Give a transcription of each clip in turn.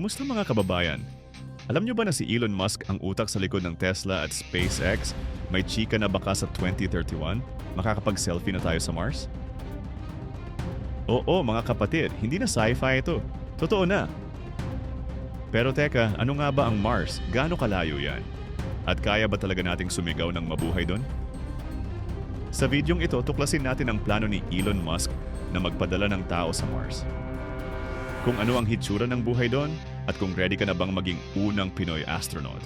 Kumusta mga kababayan? Alam nyo ba na si Elon Musk ang utak sa likod ng Tesla at SpaceX? May chika na baka sa 2031, makakapag-selfie na tayo sa Mars? Oo mga kapatid, hindi na sci-fi ito. Totoo na. Pero teka, ano nga ba ang Mars? Gaano kalayo yan? At kaya ba talaga nating sumigaw ng mabuhay doon? Sa videong ito, tuklasin natin ang plano ni Elon Musk na magpadala ng tao sa Mars. Kung ano ang hitsura ng buhay doon at kung ready ka na bang maging unang Pinoy astronaut.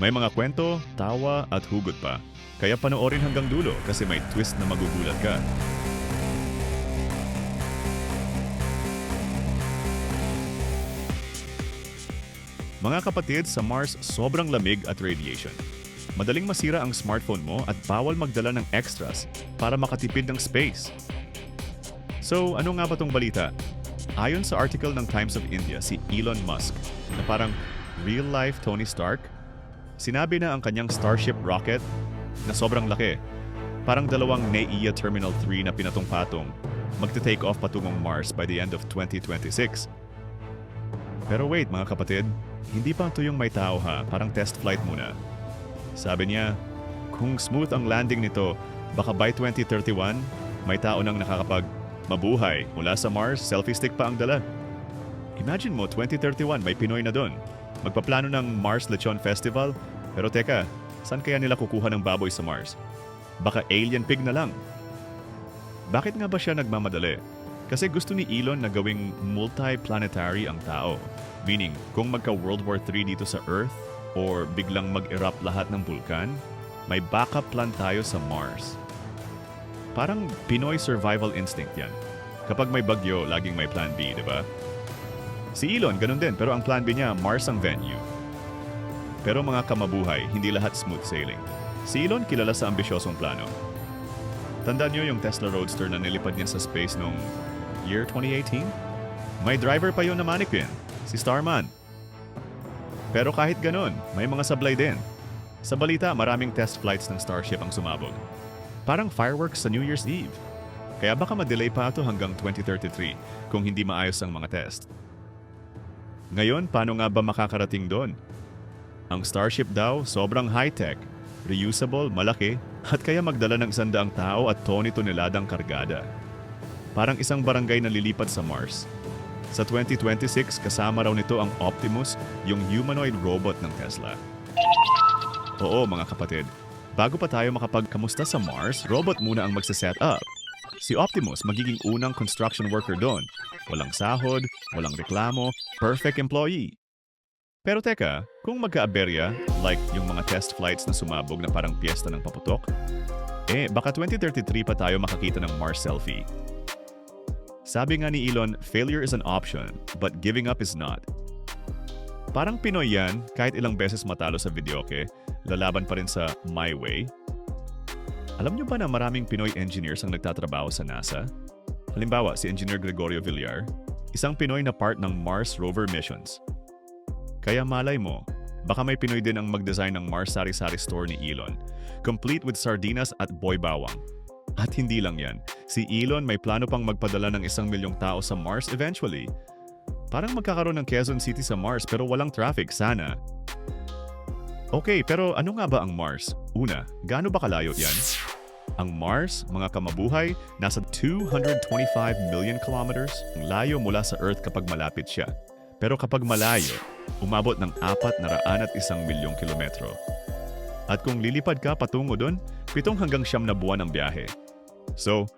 May mga kwento, tawa at hugot pa. Kaya panoorin hanggang dulo kasi may twist na magugulat ka. Mga kapatid, sa Mars sobrang lamig at radiation. Madaling masira ang smartphone mo at bawal magdala ng extras para makatipid ng space. So, ano nga ba tong balita? Ayon sa article ng Times of India, si Elon Musk, na parang real-life Tony Stark, sinabi na ang kanyang Starship rocket na sobrang laki, parang dalawang NAIA Terminal 3 na pinatong-patong, magte-take off patungong Mars by the end of 2026. Pero wait mga kapatid, hindi pa ito yung may tao ha, parang test flight muna. Sabi niya, kung smooth ang landing nito, baka by 2031, may tao nang mabuhay mula sa Mars, selfie stick pa ang dala. Imagine mo, 2031, may Pinoy na doon. Magpaplano ng Mars Lechon Festival, pero teka, saan kaya nila kukuha ng baboy sa Mars? Baka alien pig na lang. Bakit nga ba siya nagmamadali? Kasi gusto ni Elon na gawing multi-planetary ang tao. Meaning, kung magka-World War III dito sa Earth or biglang mag-erupt lahat ng vulkan, may backup plan tayo sa Mars. Parang Pinoy survival instinct yan. Kapag may bagyo, laging may plan B, di ba? Si Elon, ganun din, pero ang plan B niya, Mars ang venue. Pero mga kamabuhay, hindi lahat smooth sailing. Si Elon kilala sa ambisyosong plano. Tandaan niyo yung Tesla Roadster na nilipad niya sa space noong year 2018? May driver pa yun na mannequin, si Starman. Pero kahit ganun, may mga sablay din. Sa balita, maraming test flights ng Starship ang sumabog. Parang fireworks sa New Year's Eve. Kaya baka ma-delay pa ito hanggang 2033 kung hindi maayos ang mga test. Ngayon, paano nga ba makakarating doon? Ang Starship daw, sobrang high-tech, reusable, malaki, at kaya magdala ng 100 tao at toni-toneladang kargada. Parang isang barangay na lilipad sa Mars. Sa 2026, kasama raw nito ang Optimus, yung humanoid robot ng Tesla. Oo mga kapatid, bago pa tayo makapagkamusta sa Mars, robot muna ang magse-set up. Si Optimus magiging unang construction worker doon. Walang sahod, walang reklamo, perfect employee. Pero teka, kung magka-aberya, like yung mga test flights na sumabog na parang piyesta ng paputok, baka 2033 pa tayo makakita ng Mars selfie. Sabi nga ni Elon, failure is an option, but giving up is not. Parang Pinoy yan, kahit ilang beses matalo sa videoke, lalaban pa rin sa my way. Alam nyo ba na maraming Pinoy engineers ang nagtatrabaho sa NASA? Halimbawa, si Engineer Gregorio Villar, isang Pinoy na part ng Mars rover missions. Kaya malay mo, baka may Pinoy din ang mag-design ng Mars Sari-Sari store ni Elon, complete with sardinas at boy bawang. At hindi lang yan, si Elon may plano pang magpadala ng 1 milyong tao sa Mars eventually. Parang magkakaroon ng Quezon City sa Mars pero walang traffic, sana. Okay, pero ano nga ba ang Mars? Una, gaano ba kalayo yan? Ang Mars, mga kamabuhay, nasa 225 million kilometers. Ang layo mula sa Earth kapag malapit siya. Pero kapag malayo, umabot ng 401 milyong kilometro. At kung lilipad ka patungo doon, 7 hanggang 9 na buwan ang biyahe. So,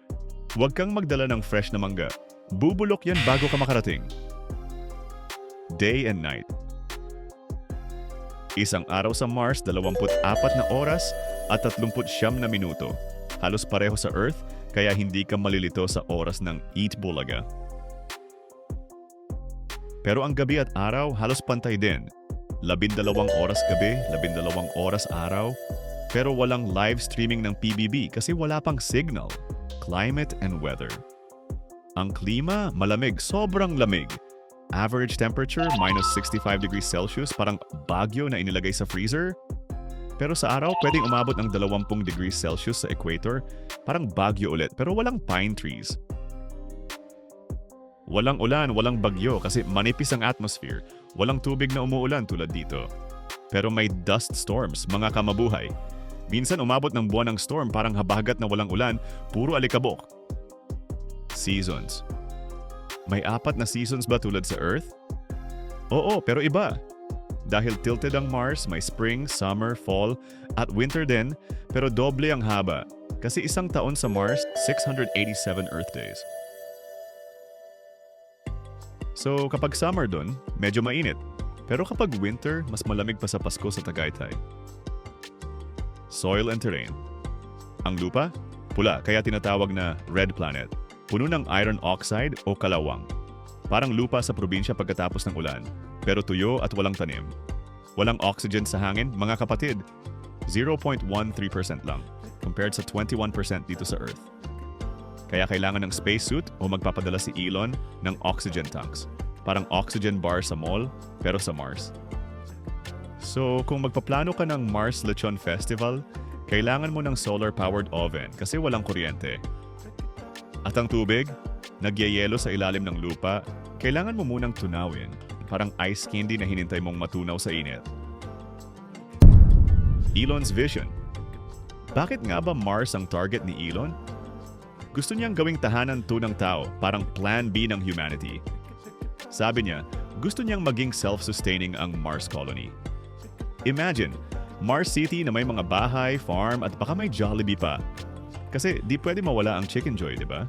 huwag kang magdala ng fresh na mangga. Bubulok yan bago ka makarating. Day and night. Isang araw sa Mars, 24 na oras at 39 na minuto. Halos pareho sa Earth, kaya hindi ka malilito sa oras ng Eat Bulaga. Pero ang gabi at araw, halos pantay din. 12 oras gabi, 12 oras araw. Pero walang live streaming ng PBB kasi wala pang signal. Climate and weather. Ang klima, malamig, sobrang lamig. Average temperature, minus 65 degrees Celsius, parang bagyo na inilagay sa freezer. Pero sa araw, pwedeng umabot ng 20 degrees Celsius sa equator, parang bagyo ulit, pero walang pine trees. Walang ulan, walang bagyo kasi manipis ang atmosphere. Walang tubig na umuulan tulad dito. Pero may dust storms, mga kamabuhay. Minsan umabot ng buwan ng storm parang habagat na walang ulan, puro alikabok. Seasons. May 4 na seasons ba tulad sa Earth? Oo, pero iba. Dahil tilted ang Mars, may spring, summer, fall, at winter din, pero doble ang haba. Kasi isang taon sa Mars, 687 Earth days. So kapag summer dun, medyo mainit. Pero kapag winter, mas malamig pa sa Pasko sa Tagaytay. Soil and terrain. Ang lupa? Pula, kaya tinatawag na red planet. Puno ng iron oxide o kalawang. Parang lupa sa probinsya pagkatapos ng ulan, pero tuyo at walang tanim. Walang oxygen sa hangin, mga kapatid. 0.13% lang, compared sa 21% dito sa Earth. Kaya kailangan ng spacesuit o magpapadala si Elon ng oxygen tanks. Parang oxygen bar sa mall, pero sa Mars. So, kung magpaplano ka ng Mars Lechon Festival, kailangan mo ng solar-powered oven kasi walang kuryente. At ang tubig, nagyayelo sa ilalim ng lupa, kailangan mo munang tunawin. Parang ice candy na hinintay mong matunaw sa init. Elon's vision. Bakit nga ba Mars ang target ni Elon? Gusto niyang gawing tahanan to ng tao, parang plan B ng humanity. Sabi niya, gusto niyang maging self-sustaining ang Mars colony. Imagine, Mars City na may mga bahay, farm at baka may Jollibee pa. Kasi di pwede mawala ang Chicken Joy, di ba?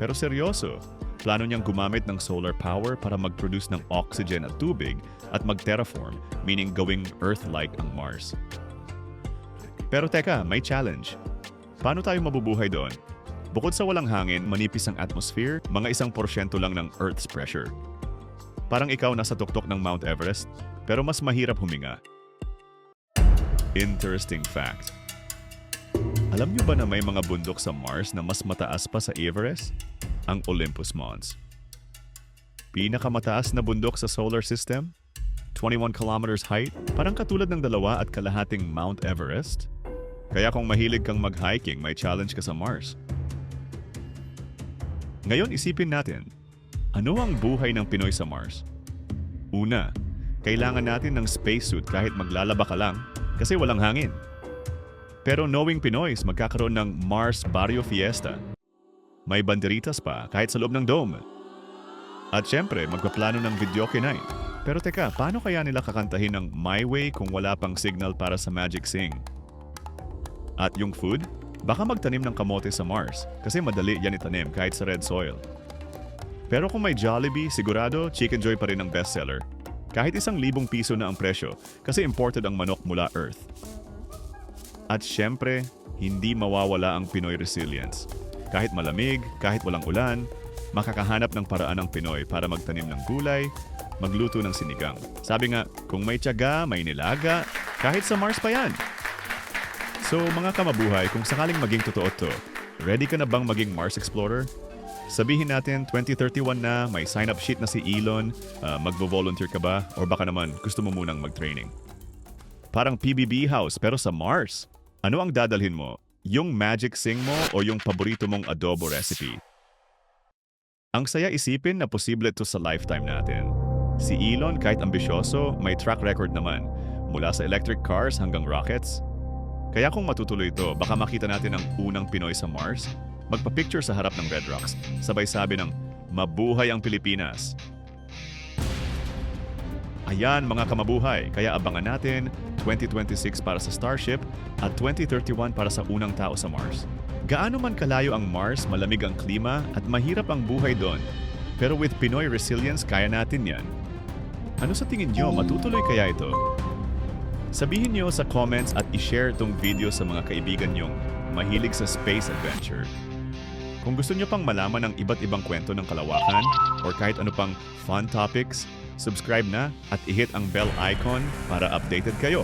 Pero seryoso, plano niyang gumamit ng solar power para mag-produce ng oxygen at tubig at mag-terraform, meaning gawing Earth-like ang Mars. Pero teka, may challenge. Paano tayo mabubuhay doon? Bukod sa walang hangin, manipis ang atmosphere, mga 1% lang ng Earth's pressure. Parang ikaw nasa tuktok ng Mount Everest, pero mas mahirap huminga. Interesting fact. Alam niyo ba na may mga bundok sa Mars na mas mataas pa sa Everest? Ang Olympus Mons. Pinakamataas na bundok sa solar system? 21 kilometers height? Parang katulad ng 2.5 Mount Everest? Kaya kung mahilig kang mag-hiking, may challenge ka sa Mars. Ngayon isipin natin, ano ang buhay ng Pinoy sa Mars? Una, kailangan natin ng spacesuit kahit maglalaba ka lang kasi walang hangin. Pero knowing Pinoys, magkakaroon ng Mars Barrio Fiesta. May banderitas pa kahit sa loob ng dome. At syempre, magpaplano ng videoke night. Pero teka, paano kaya nila kakantahin ng My Way kung wala pang signal para sa Magic Sing? At yung food? Baka magtanim ng kamote sa Mars kasi madali yan itanim kahit sa red soil. Pero kung may Jollibee, sigurado Chicken Joy pa rin ang bestseller. Kahit 1,000 piso na ang presyo kasi imported ang manok mula Earth. At syempre, hindi mawawala ang Pinoy resilience. Kahit malamig, kahit walang ulan, makakahanap ng paraan ang Pinoy para magtanim ng gulay, magluto ng sinigang. Sabi nga, kung may tiyaga, may nilaga, kahit sa Mars pa yan. So mga kamabuhay, kung sakaling maging totoo to, ready ka na bang maging Mars Explorer? Sabihin natin 2031 na, may sign-up sheet na si Elon, magvo-volunteer ka ba? Or baka naman gusto mo munang mag-training? Parang PBB house pero sa Mars. Ano ang dadalhin mo? Yung Magic Sing mo o yung paborito mong adobo recipe? Ang saya isipin na posible to sa lifetime natin. Si Elon kahit ambisyoso, may track record naman. Mula sa electric cars hanggang rockets. Kaya kung matutuloy ito, baka makita natin ang unang Pinoy sa Mars. Magpa-picture sa harap ng Red Rocks. Sabay sabi ng, mabuhay ang Pilipinas. Ayan mga kamabuhay, kaya abangan natin 2026 para sa Starship at 2031 para sa unang tao sa Mars. Gaano man kalayo ang Mars, malamig ang klima at mahirap ang buhay doon. Pero with Pinoy resilience, kaya natin yan. Ano sa tingin nyo, matutuloy kaya ito? Sabihin nyo sa comments at i-share itong video sa mga kaibigan nyong mahilig sa space adventure. Kung gusto nyo pang malaman ng iba't ibang kwento ng kalawakan or kahit ano pang fun topics, subscribe na at i-hit ang bell icon para updated kayo.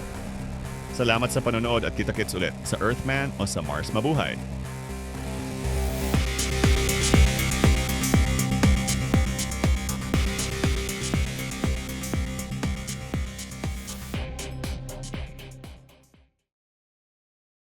Salamat sa panonood at kita-kits ulit sa Earthman o sa Mars Mabuhay.